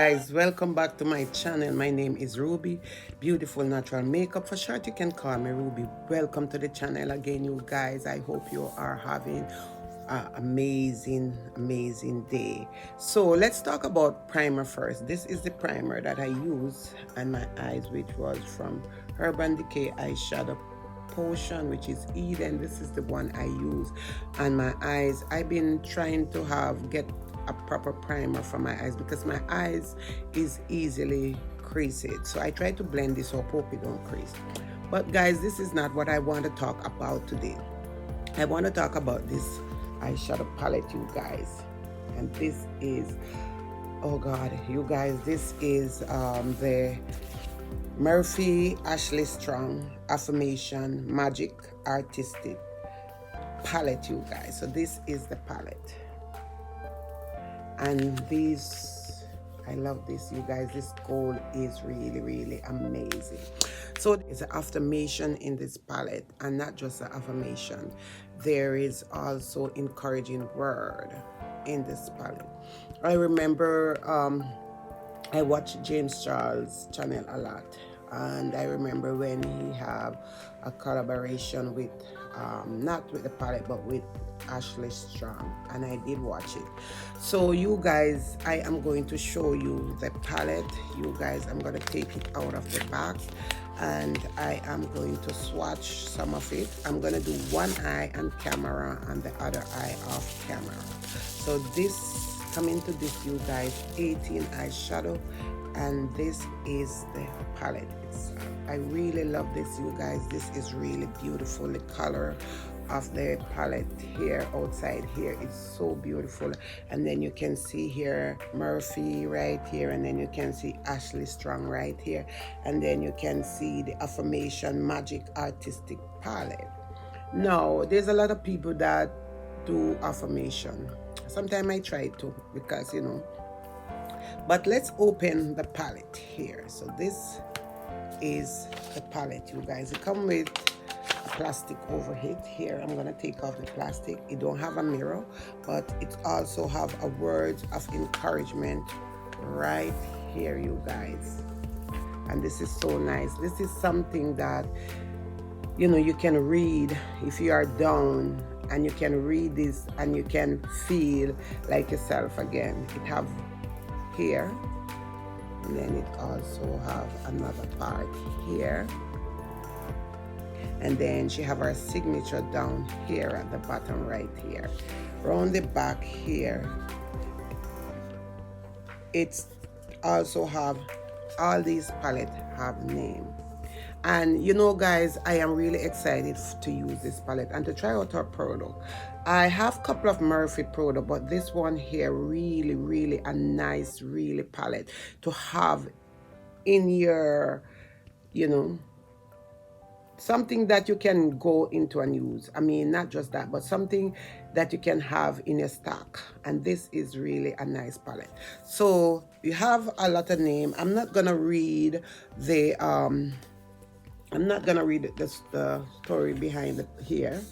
guys, welcome back to my channel. My name is Ruby, beautiful natural makeup. For short, you can call me Ruby. Welcome to the channel again, you guys. I hope you are having an amazing day. So let's talk about primer first. This is the primer that I use on my eyes, which was from Urban Decay Eyeshadow Potion, which is Eden. This is the one I use on my eyes. I've been trying to get a proper primer for my eyes because my eyes is easily creased, so I try to blend this up, hope it don't crease. But guys, this is not what I want to talk about today. I want to talk about this eyeshadow palette, you guys. And this is, oh god, you guys, this is the Morphe Ashley Strong Affirmation Magic Artistic palette, you guys. So this is the palette, and these, I love this, you guys. This gold is really amazing. So it's an affirmation in this palette, and not just an affirmation, there is also encouraging word in this palette. I remember I watch James Charles' channel a lot, and I remember when he have a collaboration with not with the palette but with Ashley Strong, and I did watch it. So you guys, I am going to show you the palette. You guys, I'm going to take it out of the box and I am going to swatch some of it. I'm going to do one eye on camera and the other eye off camera. So this, come into this, you guys, 18 eyeshadow, and this is the palette itself. I really love this, you guys. This is really beautiful. The color of the palette here, outside here, is so beautiful. And then you can see here Morphe right here, and then you can see Ashley Strong right here, and then you can see the Affirmation Magic Artistic palette. Now there's a lot of people that do affirmation. Sometimes I try to, because you know, but let's open the palette here. So this is the palette, you guys. It comes with a plastic overhead here. I'm gonna take off the plastic. It don't have a mirror, but it also have a word of encouragement right here, you guys. And this is so nice. This is something that, you know, you can read if you are down, and you can read this and you can feel like yourself again. It have here, and then it also have another part here, and then she have her signature down here at the bottom right here. Around the back here, it's also have, all these palettes have name. And you know guys, I am really excited to use this palette and to try out her product. I have a couple of Morphe product, but this one here really a nice really palette to have in your, you know, something that you can go into and use. I mean, not just that, but something that you can have in your stock. And this is really a nice palette. So you have a lot of name. I'm not gonna read the the story behind it here.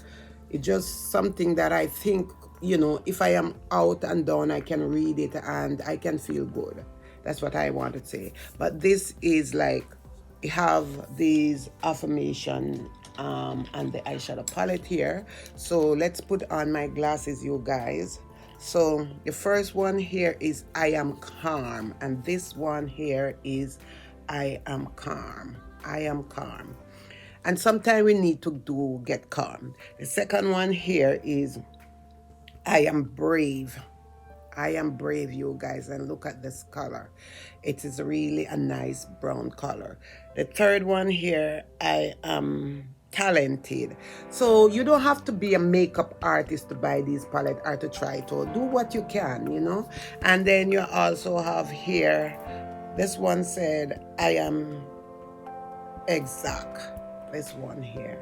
It's just something that I think, you know, if I am out and down, I can read it and I can feel good. That's what I want to say. But this is like, you have these affirmation and the eyeshadow palette here. So let's put on my glasses, you guys. So the first one here is I am calm, and this one here is I am calm. I am calm. And sometimes we need to get calm. The second one here is I am brave. I am brave, you guys, and look at this color. It is really a nice brown color. The third one here, I am talented. So you don't have to be a makeup artist to buy these palettes or to try to do what you can, you know. And then you also have here, this one said I am exact. This one here,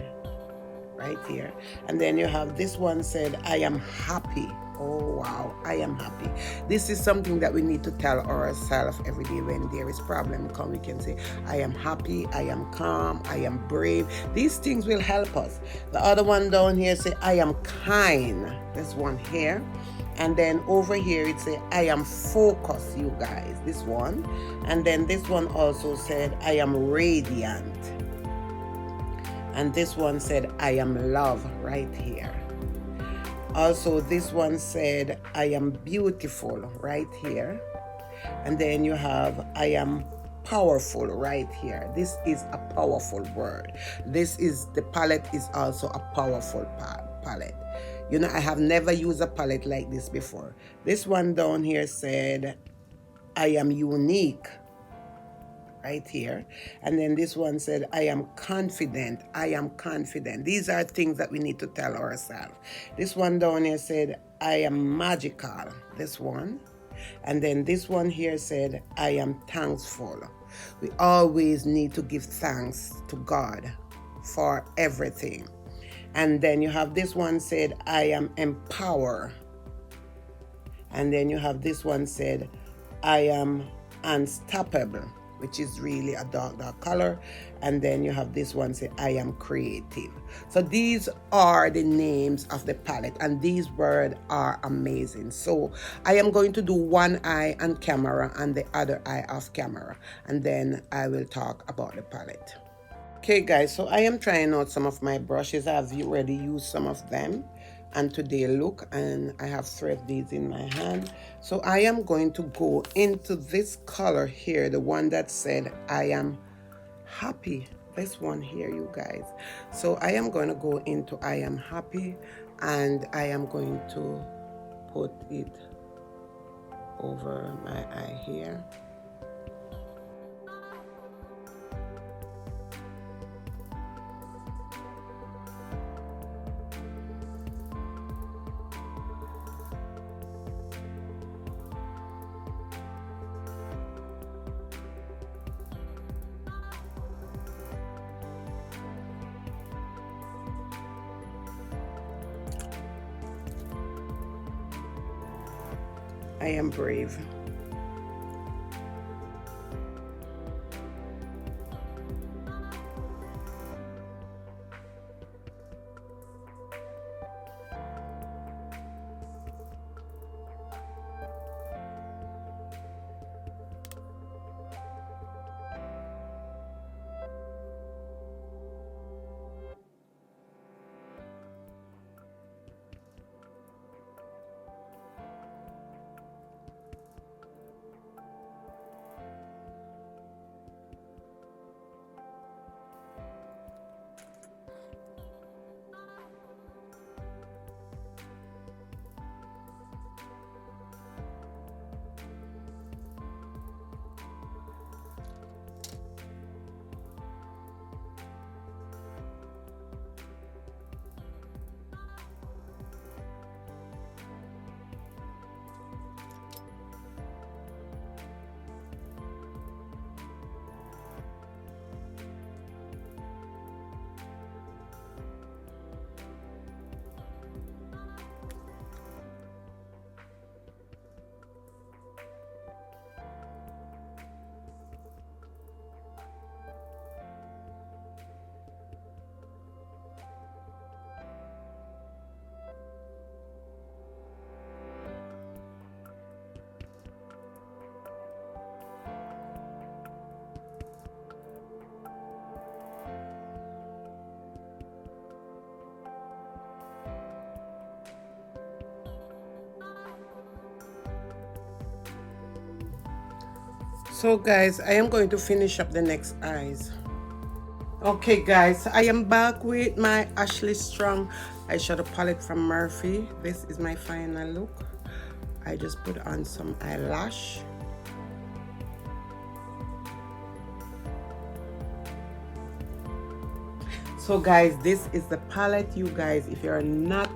right here. And then you have this one said I am happy. Oh wow, I am happy. This is something that we need to tell ourselves every day. When there is problem come, we can say I am happy, I am calm, I am brave. These things will help us. The other one down here say I am kind. This one here. And then over here it said I am focused, you guys, this one. And then this one also said I am radiant. And this one said I am love right here. Also this one said I am beautiful right here. And then you have I am powerful right here. This is a powerful word. This is, the palette is also a powerful palette. You know, I have never used a palette like this before. This one down here said I am unique right here. And then this one said I am confident. I am confident. These are things that we need to tell ourselves. This one down here said I am magical. This one. And then this one here said I am thankful. We always need to give thanks to God for everything. And then you have this one said I am empowered. And then you have this one said I am unstoppable, which is really a dark color. And then you have this one say I am creative. So these are the names of the palette, and these words are amazing. So I am going to do one eye on camera and the other eye off camera, and then I will talk about the palette. Okay guys, so I am trying out some of my brushes. I've already used some of them and today look, and I have three of these in my hand. So I am going to go into this color here, the one that said I am happy, this one here, you guys. So I am going to go into I am happy, and I am going to put it over my eye here. I am brave. So guys, I am going to finish up the next eyes. Okay guys, I am back with my Ashley Strong eyeshadow palette from Morphe. This is my final look. I just put on some eyelash. So guys, this is the palette, you guys. If you're not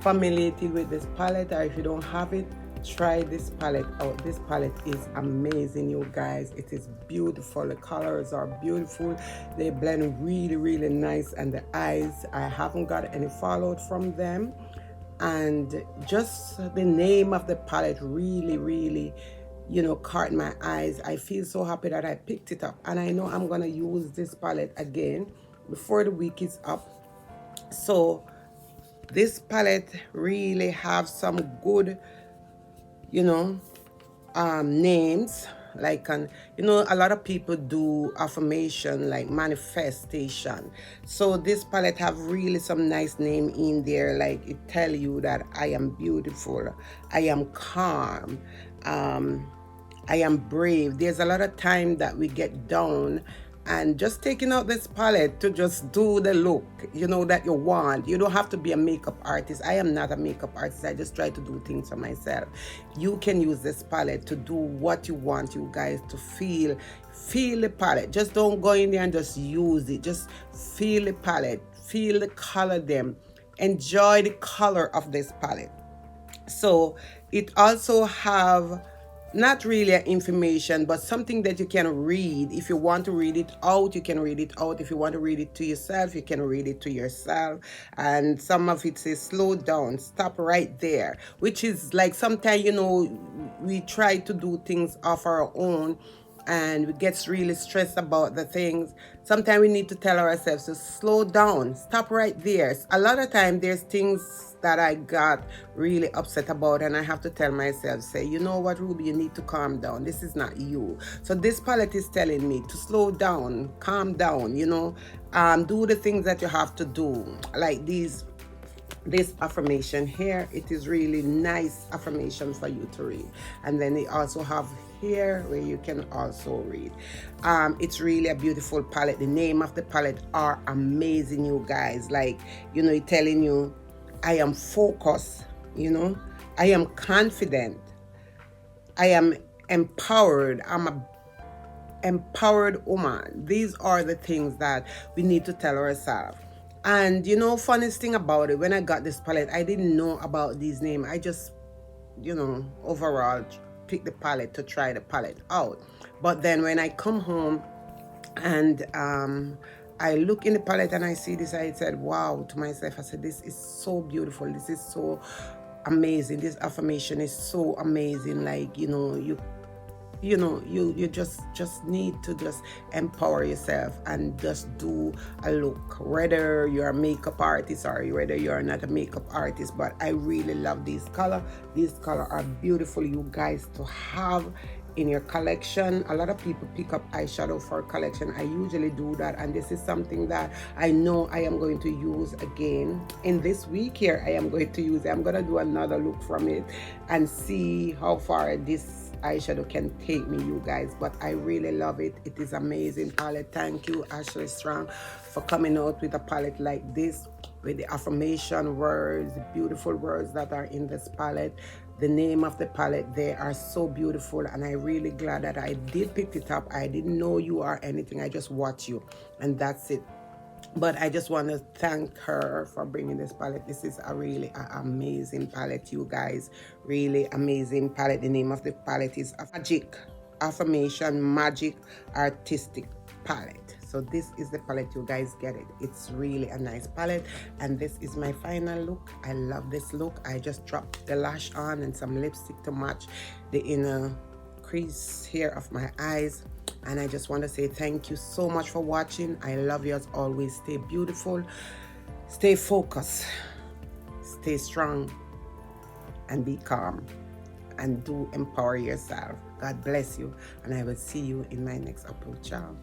familiar with this palette, or if you don't have it, try this palette out. This palette is amazing, you guys. It is beautiful. The colors are beautiful. They blend really nice, and the eyes, I haven't got any fallout from them. And just the name of the palette really, you know, caught my eyes. I feel so happy that I picked it up, and I know I'm gonna use this palette again before the week is up. So This palette really have some good, you know, names, like a lot of people do affirmation, like manifestation. So this palette have really some nice name in there, like it tell you that I am beautiful, I am calm, I am brave. There's a lot of time that we get down, and just taking out this palette to just do the look, that you want. You don't have to be a makeup artist. I am not a makeup artist. I just try to do things for myself. You can use this palette to do what you want, you guys, to feel the palette. Just don't go in there and just use it. Just feel the palette, feel the color, them enjoy the color of this palette. So it also have not really information, but something that you can read. If you want to read it out, you can read it out. If you want to read it to yourself, you can read it to yourself. And some of it says slow down, stop right there, which is like sometimes, we try to do things of our own and we get really stressed about the things. Sometimes we need to tell ourselves to slow down, stop right there. A lot of time there's things that I got really upset about, and I have to tell myself, say, you know what, Ruby, you need to calm down. This is not you. So this palette is telling me to slow down, calm down, do the things that you have to do, like this affirmation here. It is really nice affirmation for you to read. And then they also have here where you can also read. It's really a beautiful palette. The name of the palette are amazing, you guys. Like, it's telling you, I am focused, I am confident, I am empowered, I'm a empowered woman. These are the things that we need to tell ourselves. And funniest thing about it, when I got this palette, I didn't know about these names. I just, overall picked the palette to try the palette out. But then when I come home and I look in the palette and I see this, I said, wow, to myself. I said, this is so beautiful. This is so amazing. This affirmation is so amazing. Like, you just need to just empower yourself and just do a look, whether you're a makeup artist or whether you're not a makeup artist. But I really love these color. These color are beautiful, you guys, to have in your collection. A lot of people pick up eyeshadow for collection. I usually do that, and this is something that I know I am going to use again in this week here. I'm going to do another look from it and see how far this eyeshadow can take me, you guys. But I really love it. It is amazing palette. Thank you, Ashley Strong, for coming out with a palette like this, with the affirmation words, the beautiful words that are in this palette. The name of the palette, they are so beautiful, and I'm really glad that I did pick it up. I didn't know you or anything. I just watch you, and that's it. But I just want to thank her for bringing this palette. This is a really amazing palette, you guys. Really amazing palette. The name of the palette is Magic Affirmation Magic Artistic Palette. So this is the palette, you guys, get it. It's really a nice palette, and this is my final look. I love this look. I just dropped the lash on and some lipstick to match the inner crease here of my eyes. And I just want to say thank you so much for watching. I love you as always. Stay beautiful, stay focused, stay strong, and be calm, and do empower yourself. God bless you, and I will see you in my next upload. Ciao.